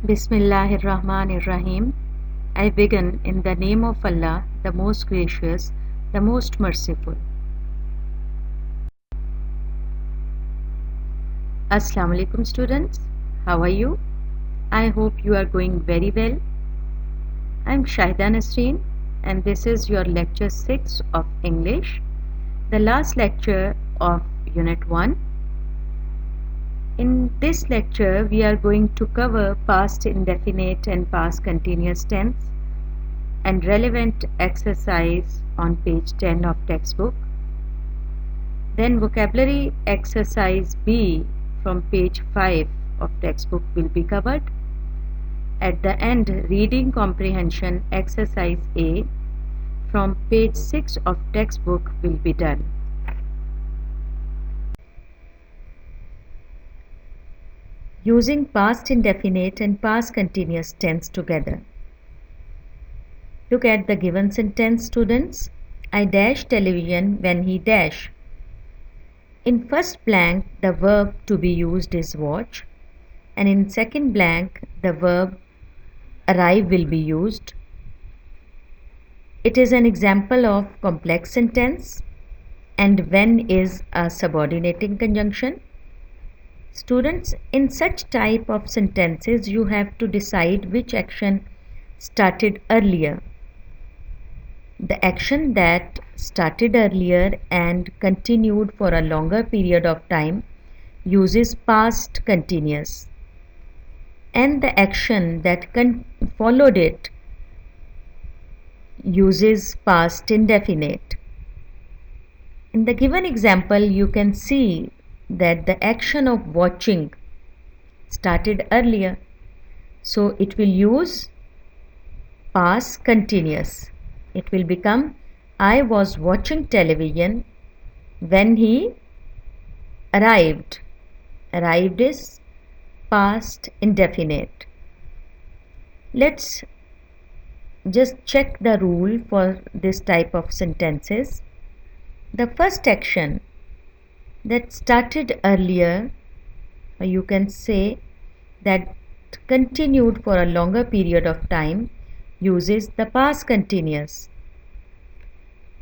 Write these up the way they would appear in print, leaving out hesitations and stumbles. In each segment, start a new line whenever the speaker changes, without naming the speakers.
Bismillahirrahmanirrahim. I begin in the name of Allah, the most gracious, the most merciful. Assalamu alaikum students. How are you? I hope you are going very well. I am Shahida Nasreen and this is your lecture 6 of English, the last lecture of Unit 1. In this lecture, we are going to cover past indefinite and past continuous tense and relevant exercise on page 10 of textbook. Then vocabulary exercise B from page 5 of textbook will be covered. At the end, reading comprehension exercise A from page 6 of textbook will be done. Using past indefinite and past continuous tense together. Look at the given sentence, students. I dash television when he dash. In first blank, the verb to be used is watch, and in second blank, the verb arrive will be used. It is an example of complex sentence, and when is a subordinating conjunction. Students, in such type of sentences, you have to decide which action started earlier. The action that started earlier and continued for a longer period of time uses past continuous, and the action that followed it uses past indefinite. In the given example, you can see that the action of watching started earlier, so it will use past continuous. It will become I was watching television when he arrived. Arrived is past indefinite. Let's just check the rule for this type of sentences. The first action that started earlier, you can say that continued for a longer period of time, uses the past continuous.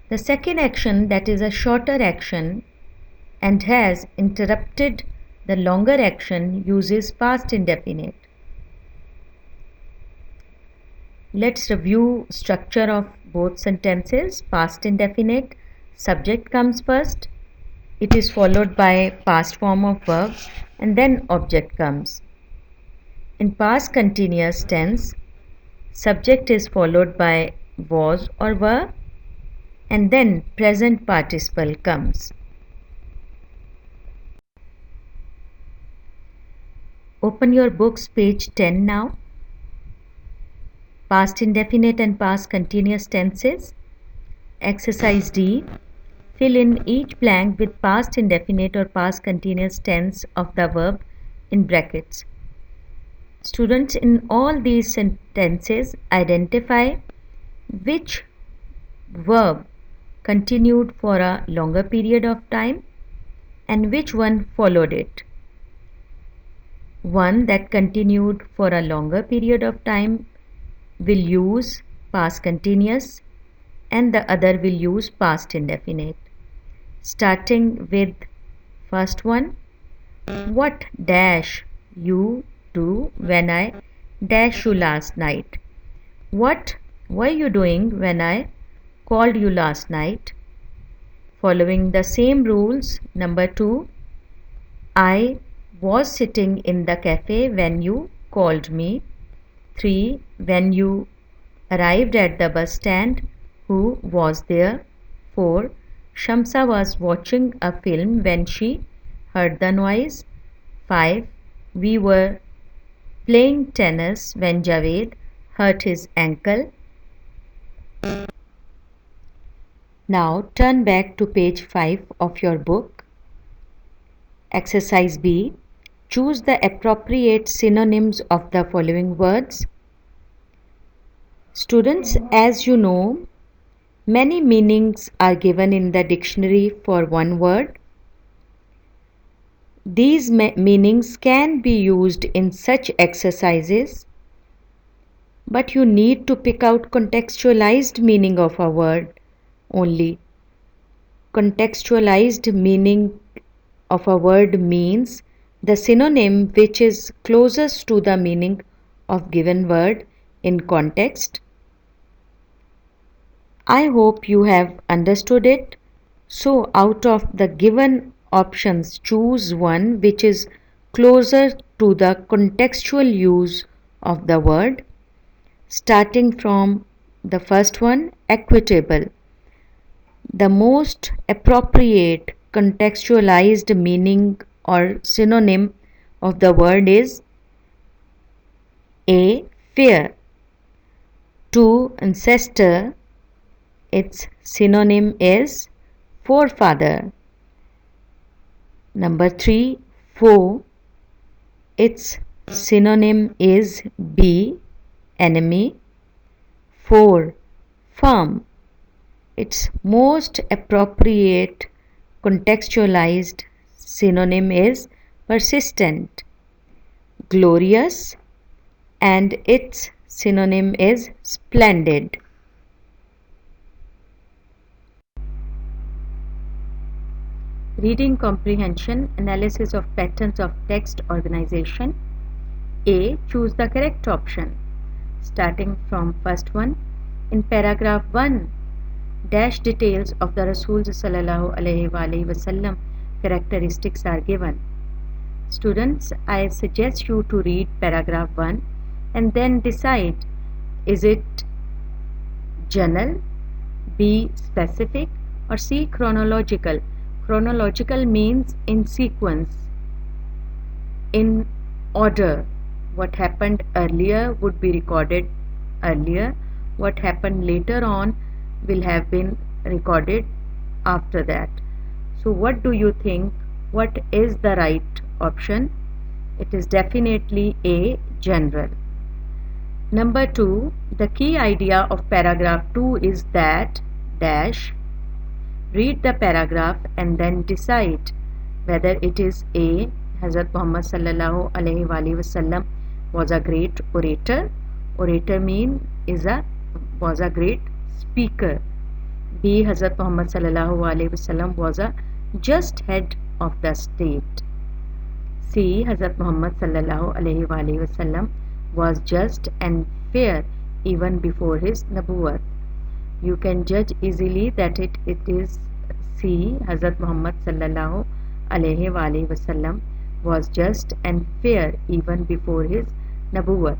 The second action, that is a shorter action and has interrupted the longer action, uses past indefinite. Let's review structure of both sentences. Past indefinite, subject comes first. It is followed by past form of verb and then object comes. In past continuous tense, subject is followed by was or were and then present participle comes. Open your books, page 10 now. Past indefinite and past continuous tenses. Exercise D. Fill in each blank with past indefinite or past continuous tense of the verb in brackets. Students, in all these sentences, identify which verb continued for a longer period of time and which one followed it. One that continued for a longer period of time will use past continuous and the other will use past indefinite. Starting with first one, what dash you do when I dash you last night? What were you doing when I called you last night? Following the same rules, number 2, I was sitting in the cafe when you called me. 3, when you arrived at the bus stand, who was there? 4, Shamsa was watching a film when she heard the noise. 5, we were playing tennis when Javed hurt his ankle. Now turn back to page 5 of your book. Exercise B. Choose the appropriate synonyms of the following words. Students, as you know, many meanings are given in the dictionary for one word. These meanings can be used in such exercises But you need to pick out contextualized meaning of a word only. Contextualized meaning of a word means the synonym which is closest to the meaning of given word in context. I hope you have understood it. So out of the given options, choose one which is closer to the contextual use of the word. Starting from the first one, equitable. The most appropriate contextualized meaning or synonym of the word is A. Fair. 2. Ancestor. Its synonym is forefather. Number 3. Foe. Its synonym is B. Enemy. 4. Firm. Its most appropriate contextualized synonym is persistent. Glorious, and its synonym is splendid. Reading comprehension, analysis of patterns of text organization. A. Choose the correct option. Starting from first one, in paragraph 1, dash details of the Rasul sallallahu alaihi wasallam characteristics are given. Students, I suggest you to read paragraph 1 and then decide, is it general, B. specific, or C. chronological. Chronological means in sequence, in order. What happened earlier would be recorded earlier. What happened later on will have been recorded after that. So what do you think? What is the right option? It is definitely A. general. Number 2, the key idea of paragraph 2 is that dash. Read the paragraph and then decide whether it is A. Hazrat Muhammad sallallahu alaihi wasallam was a great orator. Orator was a great speaker. B. Hazrat Muhammad sallallahu alaihi wasallam was a just head of the state. C. Hazrat Muhammad sallallahu alaihi wasallam was just and fair even before his nabuwat. You can judge easily that it is C. Hazrat Muhammad sallallahu alaihi wasallam was just and fair even before his nabuwat.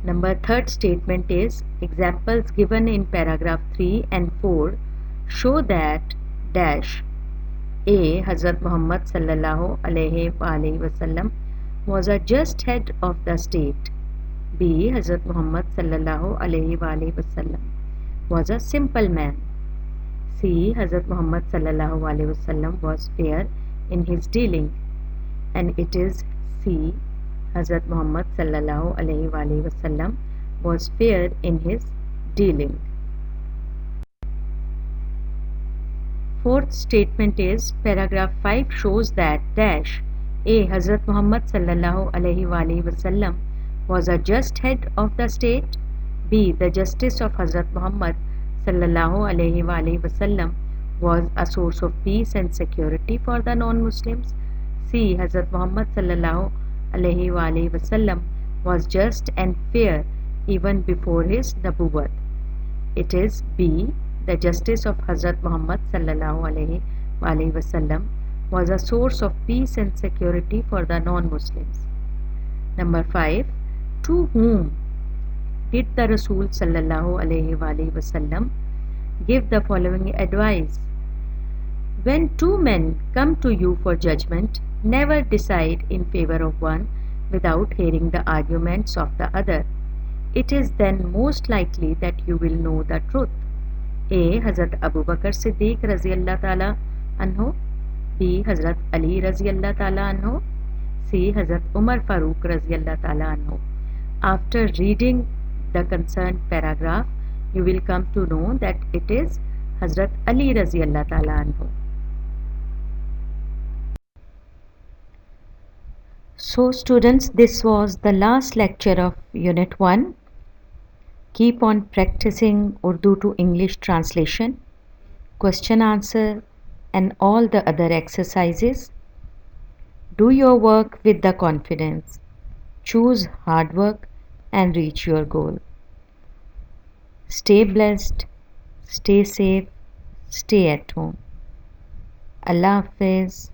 Number 3rd statement is, examples given in paragraph 3 and 4 show that dash. A. Hazrat Muhammad sallallahu alaihi wasallam was a just head of the state. B. Hazrat Muhammad sallallahu alaihi wasallam was a simple man. C. Hazrat Muhammad sallallahu alaihi wasallam was fair in his dealing, and it is C. Hazrat Muhammad sallallahu alaihi wasallam was fair in his dealing. 4th statement is, paragraph 5 shows that dash. A. Hazrat Muhammad sallallahu alaihi wasallam was a just head of the state. B. The justice of Hazrat Muhammad sallallahu alaihi wasallam was a source of peace and security for the non-Muslims. C. Hazrat Muhammad sallallahu alaihi wasallam was just and fair even before his nabuwat. It is B. The justice of Hazrat Muhammad sallallahu alaihi wasallam was a source of peace and security for the non-Muslims. Number 5. To whom did the Rasul sallallahu alaihi wasallam give the following advice? When two men come to you for judgment, never decide in favor of one without hearing the arguments of the other. It is then most likely that you will know the truth. A. Hazrat Abu Bakr Siddiq Raziyallahu Ta'ala Anhu. B. Hazrat Ali Raziyallahu Ta'ala Anhu. C. Hazrat Umar Farooq Raziyallahu Ta'ala Anhu. After reading the concerned paragraph, you will come to know that it is Hazrat Ali Raziyallahu Ta'ala Anhu. So, students, this was the last lecture of Unit 1. Keep on practicing Urdu to English translation, question answer, and all the other exercises. Do your work with the confidence. Choose hard work and reach your goal. Stay blessed, stay safe, stay at home. Allah Hafiz.